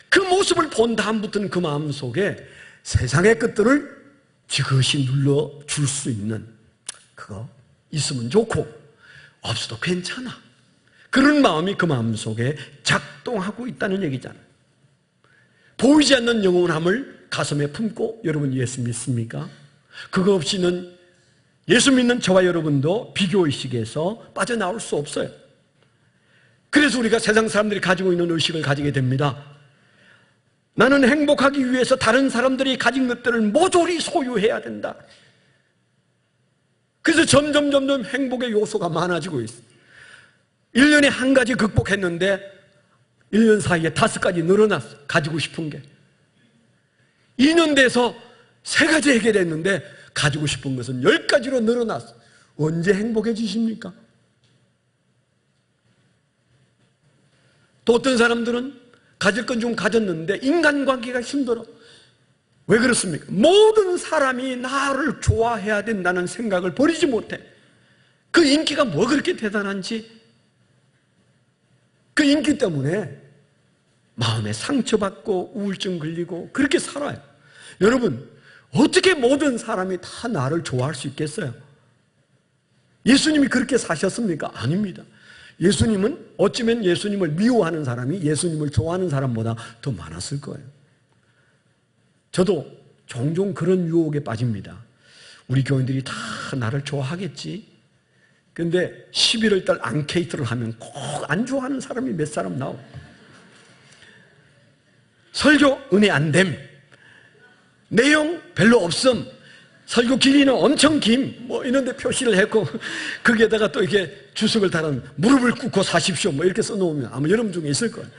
그 모습을 본 다음부터는 그 마음속에 세상의 것들을 지그시 눌러줄 수 있는, 그거 있으면 좋고 없어도 괜찮아, 그런 마음이 그 마음속에 작동하고 있다는 얘기잖아요. 보이지 않는 영원함을 가슴에 품고 여러분 예수 믿습니까? 그거 없이는 예수 믿는 저와 여러분도 비교의식에서 빠져나올 수 없어요. 그래서 우리가 세상 사람들이 가지고 있는 의식을 가지게 됩니다. 나는 행복하기 위해서 다른 사람들이 가진 것들을 모조리 소유해야 된다. 그래서 점점 행복의 요소가 많아지고 있어요. 1년에 한 가지 극복했는데 1년 사이에 5가지 늘어났어. 가지고 싶은 게. 2년 돼서 3가지 해결했는데 가지고 싶은 것은 10가지로 늘어났어. 언제 행복해지십니까? 또 어떤 사람들은 가질 건 좀 가졌는데 인간관계가 힘들어. 왜 그렇습니까? 모든 사람이 나를 좋아해야 된다는 생각을 버리지 못해. 그 인기가 뭐 그렇게 대단한지, 그 인기 때문에 마음에 상처받고 우울증 걸리고 그렇게 살아요. 여러분, 어떻게 모든 사람이 다 나를 좋아할 수 있겠어요? 예수님이 그렇게 사셨습니까? 아닙니다. 예수님은, 어쩌면 예수님을 미워하는 사람이 예수님을 좋아하는 사람보다 더 많았을 거예요. 저도 종종 그런 유혹에 빠집니다. 우리 교인들이 다 나를 좋아하겠지. 근데 11월 달 앙케이트를 하면 꼭 안 좋아하는 사람이 몇 사람 나오. 설교 은혜 안 됨, 내용 별로 없음, 설교 길이는 엄청 김, 뭐 이런데 표시를 했고, 거기에다가 또 이렇게 주석을 달아놓으면 무릎을 꿇고 사십시오, 뭐 이렇게 써놓으면 아마 여러분 중에 있을 거예요.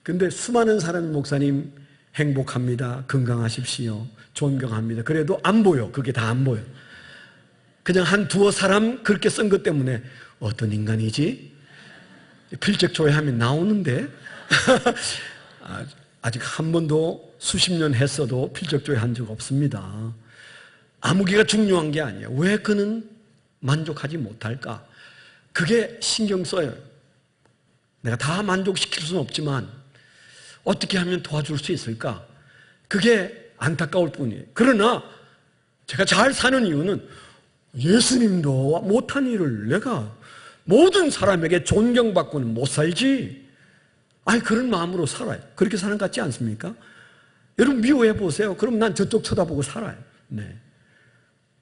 근데 수많은 사람이 목사님 행복합니다, 건강하십시오, 존경합니다. 그래도 안 보여. 그게 다 안 보여. 그냥 한 두어 사람 그렇게 쓴 것 때문에 어떤 인간이지? 필적 조회하면 나오는데 아직 한 번도 수십 년 했어도 필적 조회 한 적 없습니다. 아무개가 중요한 게 아니에요. 왜 그는 만족하지 못할까? 그게 신경 써요. 내가 다 만족시킬 수는 없지만 어떻게 하면 도와줄 수 있을까? 그게 안타까울 뿐이에요. 그러나 제가 잘 사는 이유는 예수님도 못한 일을 내가 모든 사람에게 존경받고는 못 살지. 아니, 그런 마음으로 살아요. 그렇게 사는 것 같지 않습니까? 여러분 미워해 보세요. 그럼 난 저쪽 쳐다보고 살아요. 네.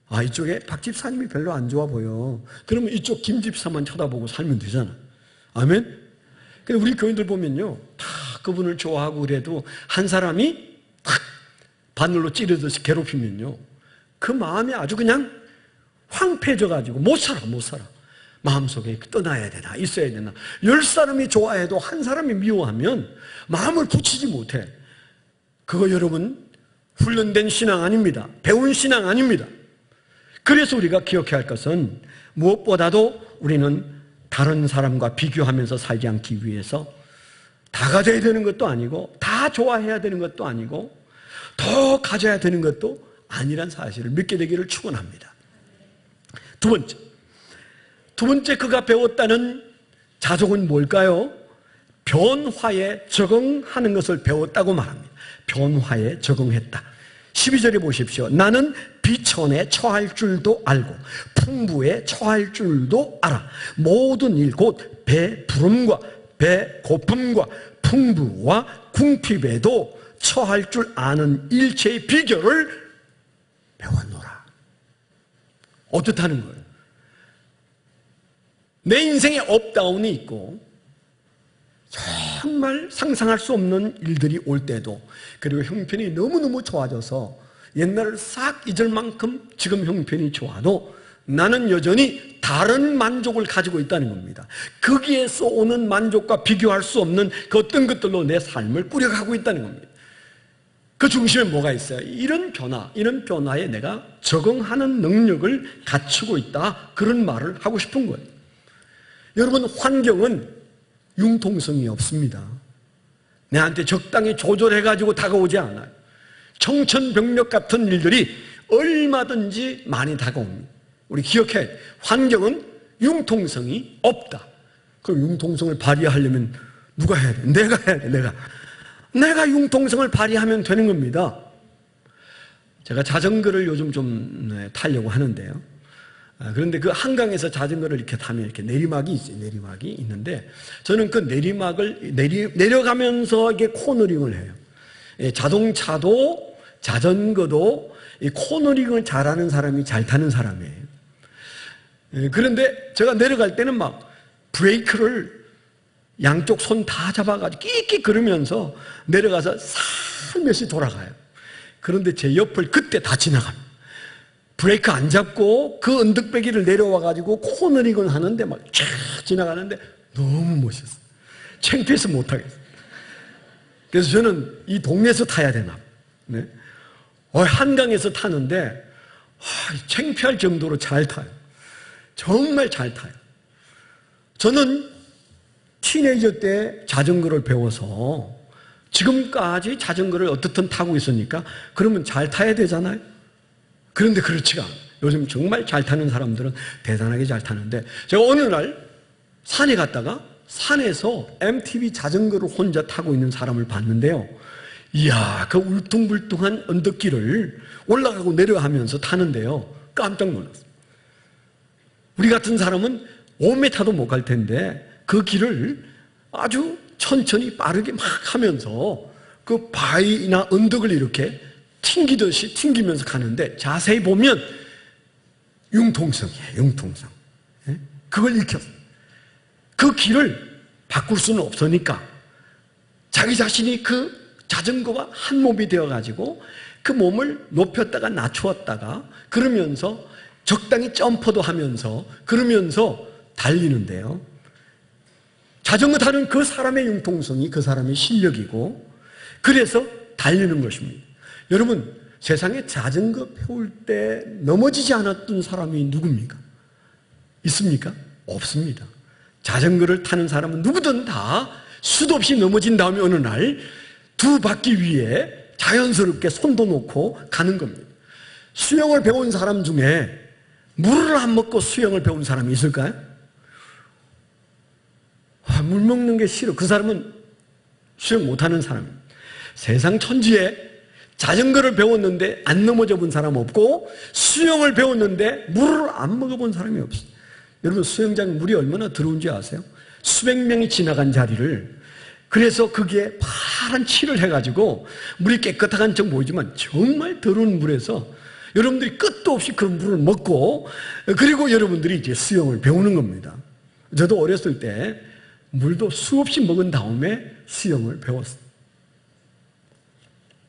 아, 이쪽에 박 집사님이 별로 안 좋아 보여. 그러면 이쪽 김 집사만 쳐다보고 살면 되잖아. 아멘? 근데 우리 교인들 보면요, 다 그분을 좋아하고 그래도 한 사람이 탁 바늘로 찌르듯이 괴롭히면요, 그 마음이 아주 그냥 황폐해져가지고 못 살아. 마음속에 떠나야 되나 있어야 되나. 10사람이 좋아해도 한 사람이 미워하면 마음을 붙이지 못해. 그거 여러분 훈련된 신앙 아닙니다. 배운 신앙 아닙니다. 그래서 우리가 기억해야 할 것은 무엇보다도 우리는 다른 사람과 비교하면서 살지 않기 위해서 다 가져야 되는 것도 아니고 다 좋아해야 되는 것도 아니고 더 가져야 되는 것도 아니란 사실을 믿게 되기를 축원합니다. 두 번째 그가 배웠다는 자족은 뭘까요? 변화에 적응하는 것을 배웠다고 말합니다. 변화에 적응했다. 12절에 보십시오. 나는 비천에 처할 줄도 알고 풍부에 처할 줄도 알아. 모든 일 곧 배부름과 배고픔과 풍부와 궁핍에도 처할 줄 아는 일체의 비결을 배웠노라. 어떻다는 거예요? 내 인생에 업다운이 있고 정말 상상할 수 없는 일들이 올 때도, 그리고 형편이 너무너무 좋아져서 옛날을 싹 잊을 만큼 지금 형편이 좋아도 나는 여전히 다른 만족을 가지고 있다는 겁니다. 거기에서 오는 만족과 비교할 수 없는 그 어떤 것들로 내 삶을 꾸려가고 있다는 겁니다. 그 중심에 뭐가 있어요? 이런 변화에 내가 적응하는 능력을 갖추고 있다, 그런 말을 하고 싶은 거예요. 여러분, 환경은 융통성이 없습니다. 내한테 적당히 조절해가지고 다가오지 않아요. 청천벽력 같은 일들이 얼마든지 많이 다가옵니다. 우리 기억해, 환경은 융통성이 없다. 그럼 융통성을 발휘하려면 누가 해야 돼? 내가 해야 돼. 내가 융통성을 발휘하면 되는 겁니다. 제가 자전거를 요즘 좀 타려고 하는데요. 그런데 그 한강에서 자전거를 이렇게 타면 이렇게 내리막이 있어요. 내리막이 있는데 저는 그 내리막을 내려가면서 이게 코너링을 해요. 자동차도 자전거도 이 코너링을 잘하는 사람이 잘 타는 사람이에요. 그런데 제가 내려갈 때는 막 브레이크를 양쪽 손 다 잡아가지고 끽끽 그러면서 내려가서 살며시 돌아가요. 그런데 제 옆을 그때 다 지나갑니다. 브레이크 안 잡고 그 언덕배기를 내려와가지고 코너링을 하는데 막 쫙 지나가는데 너무 멋있어요. 창피해서 못하겠어요. 그래서 저는 이 동네에서 타야 되나. 네? 한강에서 타는데 창피할 정도로 잘 타요. 정말 잘 타요. 저는 티네이저 때 자전거를 배워서 지금까지 자전거를 어떻든 타고 있으니까 그러면 잘 타야 되잖아요. 그런데 그렇지가 않아요. 요즘 정말 잘 타는 사람들은 대단하게 잘 타는데, 제가 어느 날 산에 갔다가 산에서 MTB 자전거를 혼자 타고 있는 사람을 봤는데요. 이야, 그 울퉁불퉁한 언덕길을 올라가고 내려가면서 타는데요. 깜짝 놀랐어요. 우리 같은 사람은 5m도 못 갈 텐데 그 길을 아주 천천히 빠르게 막 하면서 그 바위나 언덕을 이렇게 튕기듯이 튕기면서 가는데 자세히 보면 융통성이에요. 융통성. 그걸 익혔어요. 그 길을 바꿀 수는 없으니까 자기 자신이 그 자전거와 한 몸이 되어가지고 그 몸을 높였다가 낮추었다가 그러면서 적당히 점퍼도 하면서 그러면서 달리는데요. 자전거 타는 그 사람의 융통성이 그 사람의 실력이고 그래서 달리는 것입니다. 여러분, 세상에 자전거 배울 때 넘어지지 않았던 사람이 누굽니까? 있습니까? 없습니다. 자전거를 타는 사람은 누구든 다 수도 없이 넘어진 다음에 어느 날 두 바퀴 위에 자연스럽게 손도 놓고 가는 겁니다. 수영을 배운 사람 중에 물을 안 먹고 수영을 배운 사람이 있을까요? 물 먹는 게 싫어. 그 사람은 수영 못하는 사람입니다. 세상 천지에 자전거를 배웠는데 안 넘어져 본 사람 없고 수영을 배웠는데 물을 안 먹어본 사람이 없어요. 여러분, 수영장 물이 얼마나 더러운지 아세요? 수백 명이 지나간 자리를, 그래서 거기에 파란 칠을 해가지고 물이 깨끗한 척 보이지만 정말 더러운 물에서 여러분들이 끝도 없이 그 물을 먹고, 그리고 여러분들이 이제 수영을 배우는 겁니다. 저도 어렸을 때 물도 수없이 먹은 다음에 수영을 배웠어요.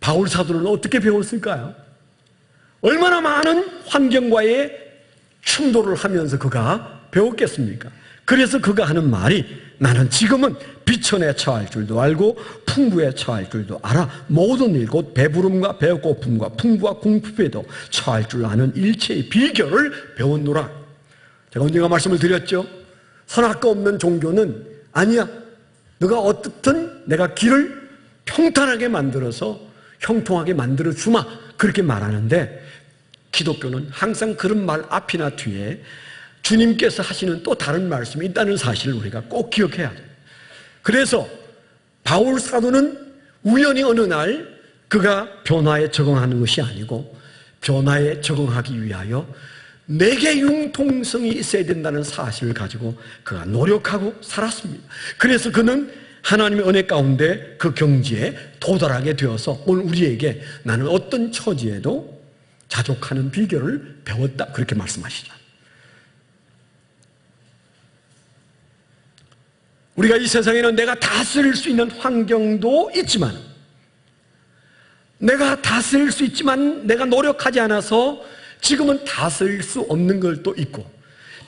바울 사도는 어떻게 배웠을까요? 얼마나 많은 환경과의 충돌을 하면서 그가 배웠겠습니까? 그래서 그가 하는 말이, 나는 지금은 비천에 처할 줄도 알고 풍부에 처할 줄도 알아. 모든 일 곧 배부름과 배고픔과 풍부와 궁핍에도 처할 줄 아는 일체의 비결을 배웠노라. 제가 언젠가 말씀을 드렸죠. 선악과 없는 종교는 아니야. 너가 어떻든 내가 길을 평탄하게 만들어서 형통하게 만들어 주마, 그렇게 말하는데 기독교는 항상 그런 말 앞이나 뒤에 주님께서 하시는 또 다른 말씀이 있다는 사실을 우리가 꼭 기억해야 돼요. 그래서 바울 사도는 우연히 어느 날 그가 변화에 적응하는 것이 아니고 변화에 적응하기 위하여 내게 융통성이 있어야 된다는 사실을 가지고 그가 노력하고 살았습니다. 그래서 그는 하나님의 은혜 가운데 그 경지에 도달하게 되어서 오늘 우리에게 나는 어떤 처지에도 자족하는 비결을 배웠다, 그렇게 말씀하시죠. 우리가 이 세상에는 내가 다스릴 수 있는 환경도 있지만, 내가 다스릴 수 있지만 내가 노력하지 않아서 지금은 다스릴 수 없는 것도 있고,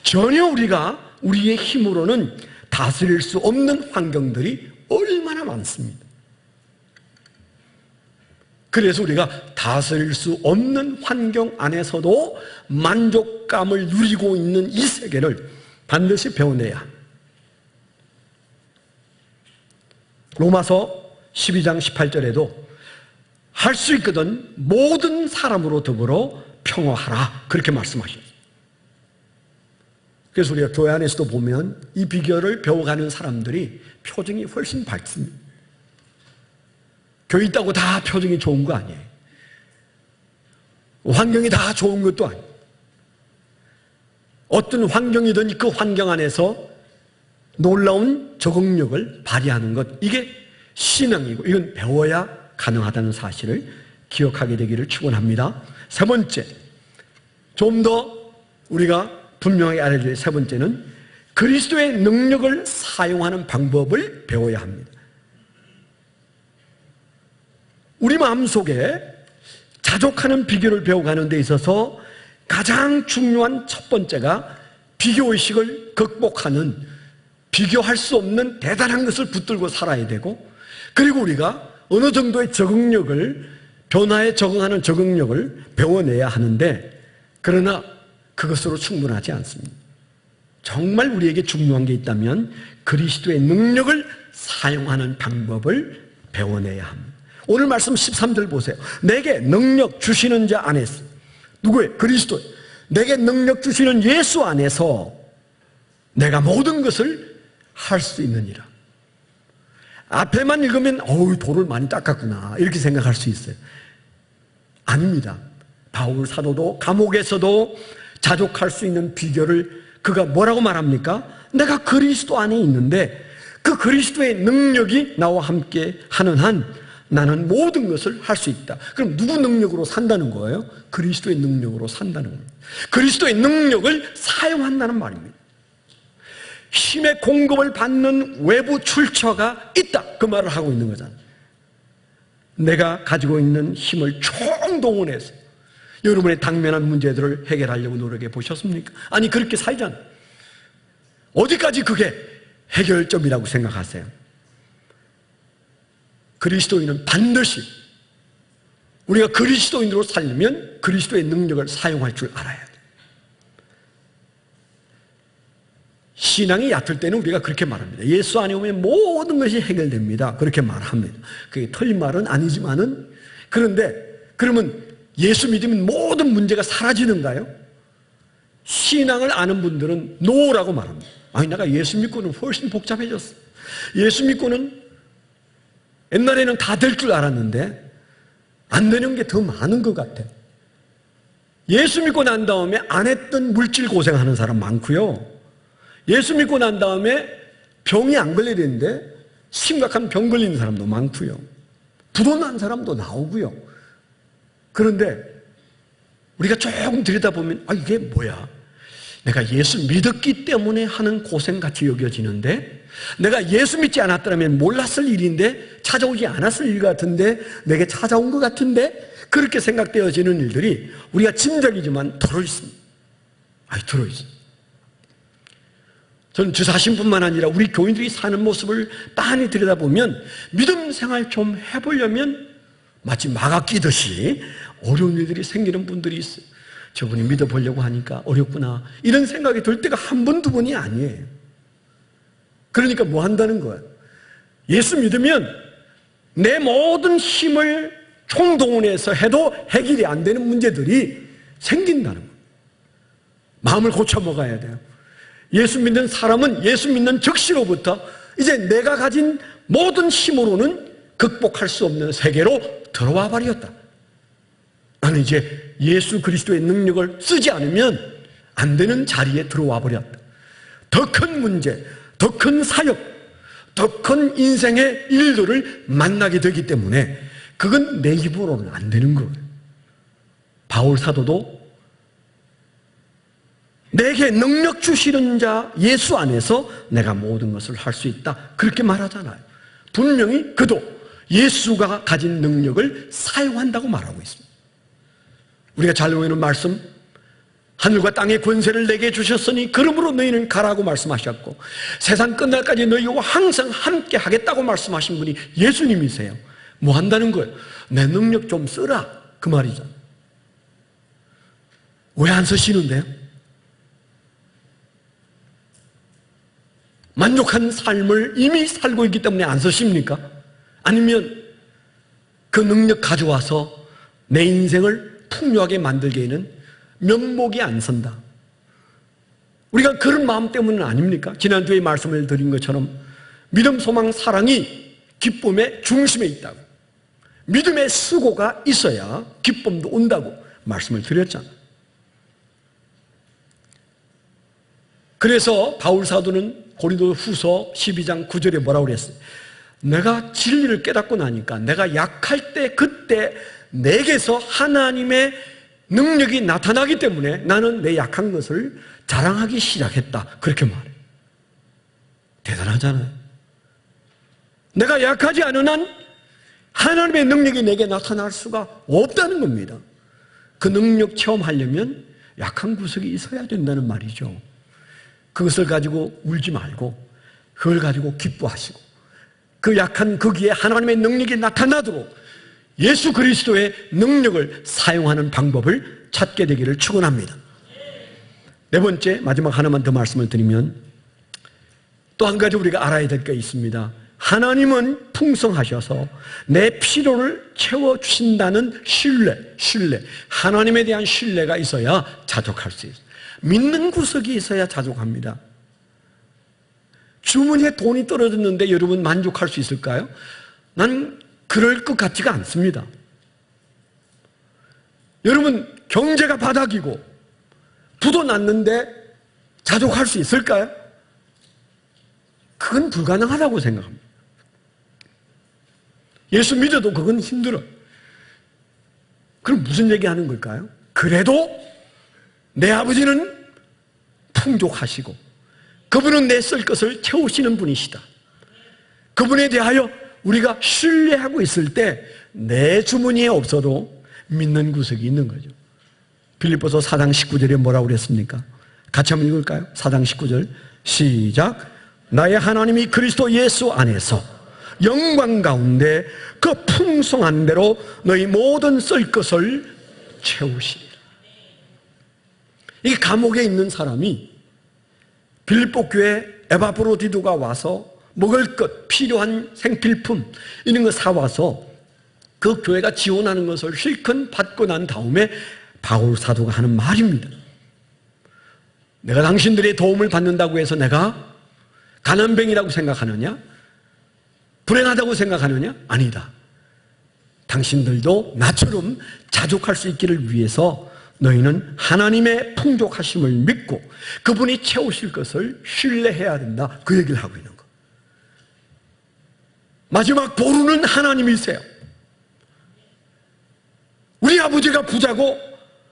전혀 우리가 우리의 힘으로는 다스릴 수 없는 환경들이 얼마나 많습니다. 그래서 우리가 다스릴 수 없는 환경 안에서도 만족감을 누리고 있는 이 세계를 반드시 배워내야 합니다. 로마서 12장 18절에도 할 수 있거든 모든 사람으로 더불어 평화하라, 그렇게 말씀하셨어요. 그래서 우리가 교회 안에서도 보면 이 비결을 배워가는 사람들이 표정이 훨씬 밝습니다. 교회 있다고 다 표정이 좋은 거 아니에요. 환경이 다 좋은 것도 아니에요. 어떤 환경이든 그 환경 안에서 놀라운 적응력을 발휘하는 것, 이게 신앙이고 이건 배워야 가능하다는 사실을 기억하게 되기를 축원합니다. 세 번째, 좀 더 우리가 분명히 알아야 될 세 번째는 그리스도의 능력을 사용하는 방법을 배워야 합니다. 우리 마음속에 자족하는 비결을 배워가는 데 있어서 가장 중요한 첫 번째가 비교의식을 극복하는, 비교할 수 없는 대단한 것을 붙들고 살아야 되고, 그리고 우리가 어느 정도의 적응력을, 변화에 적응하는 적응력을 배워내야 하는데, 그러나 그것으로 충분하지 않습니다. 정말 우리에게 중요한 게 있다면 그리스도의 능력을 사용하는 방법을 배워내야 합니다. 오늘 말씀 13절 보세요. 내게 능력 주시는 자 안에서, 누구예요? 그리스도. 내게 능력 주시는 예수 안에서 내가 모든 것을 할 수 있느니라. 앞에만 읽으면 어우 돌을 많이 닦았구나 이렇게 생각할 수 있어요. 아닙니다. 바울 사도도 감옥에서도 자족할 수 있는 비결을 그가 뭐라고 말합니까? 내가 그리스도 안에 있는데 그 그리스도의 능력이 나와 함께 하는 한 나는 모든 것을 할 수 있다. 그럼 누구 능력으로 산다는 거예요? 그리스도의 능력으로 산다는 겁니다. 그리스도의 능력을 사용한다는 말입니다. 힘의 공급을 받는 외부 출처가 있다, 그 말을 하고 있는 거잖아요. 내가 가지고 있는 힘을 총동원해서 여러분의 당면한 문제들을 해결하려고 노력해 보셨습니까? 아니 그렇게 살잖아요. 어디까지 그게 해결점이라고 생각하세요? 그리스도인은 반드시 우리가 그리스도인으로 살려면 그리스도의 능력을 사용할 줄 알아야 돼요. 신앙이 얕을 때는 우리가 그렇게 말합니다. 예수 안에 오면 모든 것이 해결됩니다, 그렇게 말합니다. 그게 틀린 말은 아니지만은, 그런데 그러면 예수 믿으면 모든 문제가 사라지는가요? 신앙을 아는 분들은 노라고 말합니다. 아니 내가 예수 믿고는 훨씬 복잡해졌어. 예수 믿고는 옛날에는 다 될 줄 알았는데 안 되는 게 더 많은 것 같아. 예수 믿고 난 다음에 안 했던 물질 고생하는 사람 많고요. 예수 믿고 난 다음에 병이 안 걸려야 되는데 심각한 병 걸리는 사람도 많고요. 부도난 사람도 나오고요. 그런데 우리가 조금 들여다보면 이게 뭐야? 내가 예수 믿었기 때문에 하는 고생같이 여겨지는데, 내가 예수 믿지 않았더라면 몰랐을 일인데, 찾아오지 않았을 일 같은데, 내게 찾아온 것 같은데, 그렇게 생각되어지는 일들이 우리가 짐작이지만 들어있습니다. 들어있습니다. 저는 저 자신뿐만 아니라 우리 교인들이 사는 모습을 빤히 들여다보면 믿음 생활 좀 해보려면 마치 마가 끼듯이 어려운 일들이 생기는 분들이 있어요. 저분이 믿어보려고 하니까 어렵구나 이런 생각이 들 때가 한 번, 두 번이 아니에요. 그러니까 뭐 한다는 거예요? 예수 믿으면 내 모든 힘을 총동원해서 해도 해결이 안 되는 문제들이 생긴다는 거예요. 마음을 고쳐 먹어야 돼요. 예수 믿는 사람은 예수 믿는 즉시로부터 이제 내가 가진 모든 힘으로는 극복할 수 없는 세계로 들어와 버렸다. 나는 이제 예수 그리스도의 능력을 쓰지 않으면 안 되는 자리에 들어와 버렸다. 더 큰 문제, 더 큰 사역, 더 큰 인생의 일들을 만나게 되기 때문에 그건 내 힘으로는 안 되는 거예요. 바울 사도도 내게 능력 주시는 자 예수 안에서 내가 모든 것을 할 수 있다, 그렇게 말하잖아요. 분명히 그도 예수가 가진 능력을 사용한다고 말하고 있습니다. 우리가 잘 외우는 말씀, 하늘과 땅의 권세를 내게 주셨으니 그러므로 너희는 가라고 말씀하셨고 세상 끝날까지 너희와 항상 함께 하겠다고 말씀하신 분이 예수님이세요. 뭐 한다는 거예요? 내 능력 좀 쓰라, 그 말이잖아요. 왜 안 쓰시는데요? 만족한 삶을 이미 살고 있기 때문에 안 쓰십니까? 아니면 그 능력 가져와서 내 인생을 풍요하게 만들기에는 면목이 안 선다. 우리가 그런 마음 때문은 아닙니까? 지난주에 말씀을 드린 것처럼 믿음, 소망, 사랑이 기쁨의 중심에 있다고, 믿음의 수고가 있어야 기쁨도 온다고 말씀을 드렸잖아요. 그래서 바울 사도는 고린도후서 12장 9절에 뭐라고 그랬어요? 내가 진리를 깨닫고 나니까 내가 약할 때 그때 내게서 하나님의 능력이 나타나기 때문에 나는 내 약한 것을 자랑하기 시작했다, 그렇게 말해요. 대단하잖아요. 내가 약하지 않은 한 하나님의 능력이 내게 나타날 수가 없다는 겁니다. 그 능력 체험하려면 약한 구석이 있어야 된다는 말이죠. 그것을 가지고 울지 말고 그걸 가지고 기뻐하시고 그 약한 거기에 하나님의 능력이 나타나도록 예수 그리스도의 능력을 사용하는 방법을 찾게 되기를 축원합니다. 네 번째, 마지막 하나만 더 말씀을 드리면 또 한 가지 우리가 알아야 될 게 있습니다. 하나님은 풍성하셔서 내 필요를 채워주신다는 신뢰, 하나님에 대한 신뢰가 있어야 자족할 수 있어요. 믿는 구석이 있어야 자족합니다. 주머니에 돈이 떨어졌는데 여러분 만족할 수 있을까요? 난 그럴 것 같지가 않습니다. 여러분, 경제가 바닥이고 부도 났는데 자족할 수 있을까요? 그건 불가능하다고 생각합니다. 예수 믿어도 그건 힘들어요. 그럼 무슨 얘기하는 걸까요? 그래도 내 아버지는 풍족하시고 그분은 내 쓸 것을 채우시는 분이시다. 그분에 대하여 우리가 신뢰하고 있을 때 내 주머니에 없어도 믿는 구석이 있는 거죠. 빌립보서 4장 19절에 뭐라고 그랬습니까? 같이 한번 읽을까요? 4장 19절 시작. 나의 하나님이 그리스도 예수 안에서 영광 가운데 그 풍성한 대로 너희 모든 쓸 것을 채우시리라. 이 감옥에 있는 사람이 빌립보 교회 에바브로디도가 와서 먹을 것, 필요한 생필품 이런 거 사와서 그 교회가 지원하는 것을 실컷 받고 난 다음에 바울 사도가 하는 말입니다. 내가 당신들의 도움을 받는다고 해서 내가 가난뱅이라고 생각하느냐? 불행하다고 생각하느냐? 아니다. 당신들도 나처럼 자족할 수 있기를 위해서 너희는 하나님의 풍족하심을 믿고 그분이 채우실 것을 신뢰해야 된다, 그 얘기를 하고 있는 거예요. 마지막 보루는 하나님이세요. 우리 아버지가 부자고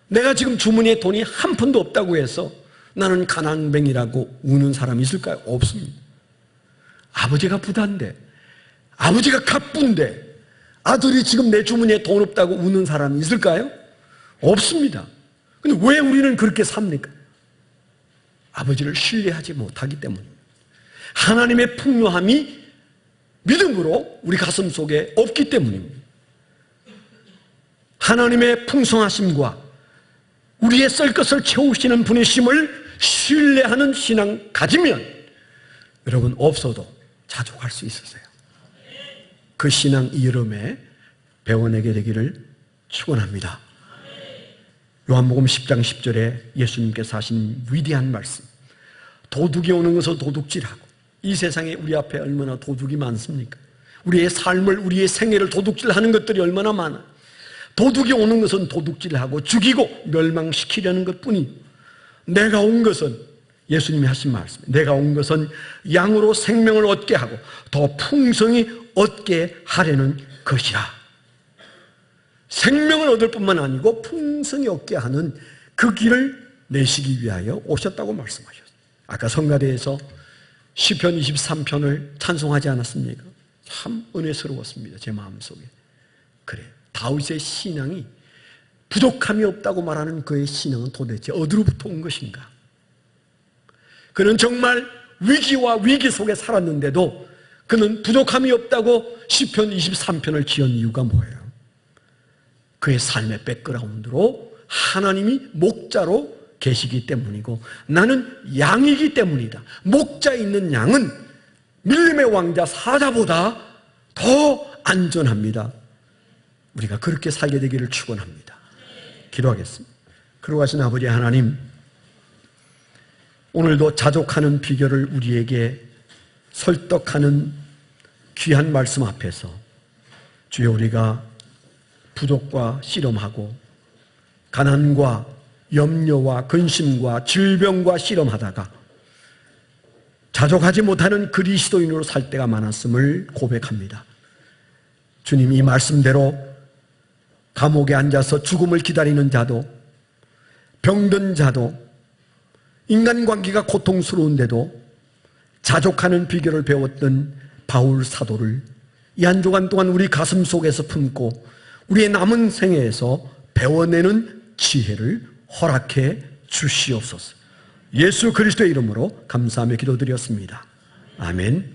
내가 지금 주머니에 돈이 한 푼도 없다고 해서 나는 가난뱅이라고 우는 사람이 있을까요? 없습니다. 아버지가 부자인데, 아버지가 갑부인데 아들이 지금 내 주머니에 돈 없다고 우는 사람이 있을까요? 없습니다. 근데 왜 우리는 그렇게 삽니까? 아버지를 신뢰하지 못하기 때문입니다. 하나님의 풍요함이 믿음으로 우리 가슴 속에 없기 때문입니다. 하나님의 풍성하심과 우리의 쓸 것을 채우시는 분이심을 신뢰하는 신앙 가지면 여러분 없어도 자족할 수 있으세요. 그 신앙 이 여름에 배워내게 되기를 축원합니다. 요한복음 10장 10절에 예수님께서 하신 위대한 말씀. 도둑이 오는 것을 도둑질하고, 이 세상에 우리 앞에 얼마나 도둑이 많습니까? 우리의 삶을, 우리의 생애를 도둑질하는 것들이 얼마나 많아요. 도둑이 오는 것은 도둑질하고 죽이고 멸망시키려는 것뿐이, 내가 온 것은, 예수님이 하신 말씀, 내가 온 것은 양으로 생명을 얻게 하고 더 풍성히 얻게 하려는 것이라. 생명을 얻을 뿐만 아니고 풍성히 얻게 하는 그 길을 내시기 위하여 오셨다고 말씀하셨어요. 아까 성가대에서 시편 23편을 찬송하지 않았습니까? 참 은혜스러웠습니다. 제 마음속에. 그래, 다윗의 신앙이 부족함이 없다고 말하는 그의 신앙은 도대체 어디로부터 온 것인가? 그는 정말 위기와 위기 속에 살았는데도 그는 부족함이 없다고 시편 23편을 지은 이유가 뭐예요? 그의 삶의 백그라운드로 하나님이 목자로 계시기 때문이고, 나는 양이기 때문이다. 목자 있는 양은 밀림의 왕자 사자보다 더 안전합니다. 우리가 그렇게 살게 되기를 축원합니다. 기도하겠습니다. 그러하신 아버지 하나님, 오늘도 자족하는 비결을 우리에게 설득하는 귀한 말씀 앞에서 주여, 우리가 부족과 씨름하고 가난과 염려와 근심과 질병과 씨름하다가 자족하지 못하는 그리스도인으로 살 때가 많았음을 고백합니다. 주님, 이 말씀대로 감옥에 앉아서 죽음을 기다리는 자도, 병든 자도, 인간관계가 고통스러운데도 자족하는 비결을 배웠던 바울 사도를 이 한 주간 동안 우리 가슴 속에서 품고 우리의 남은 생애에서 배워내는 지혜를 허락해 주시옵소서. 예수 그리스도의 이름으로 감사하며 기도드렸습니다. 아멘.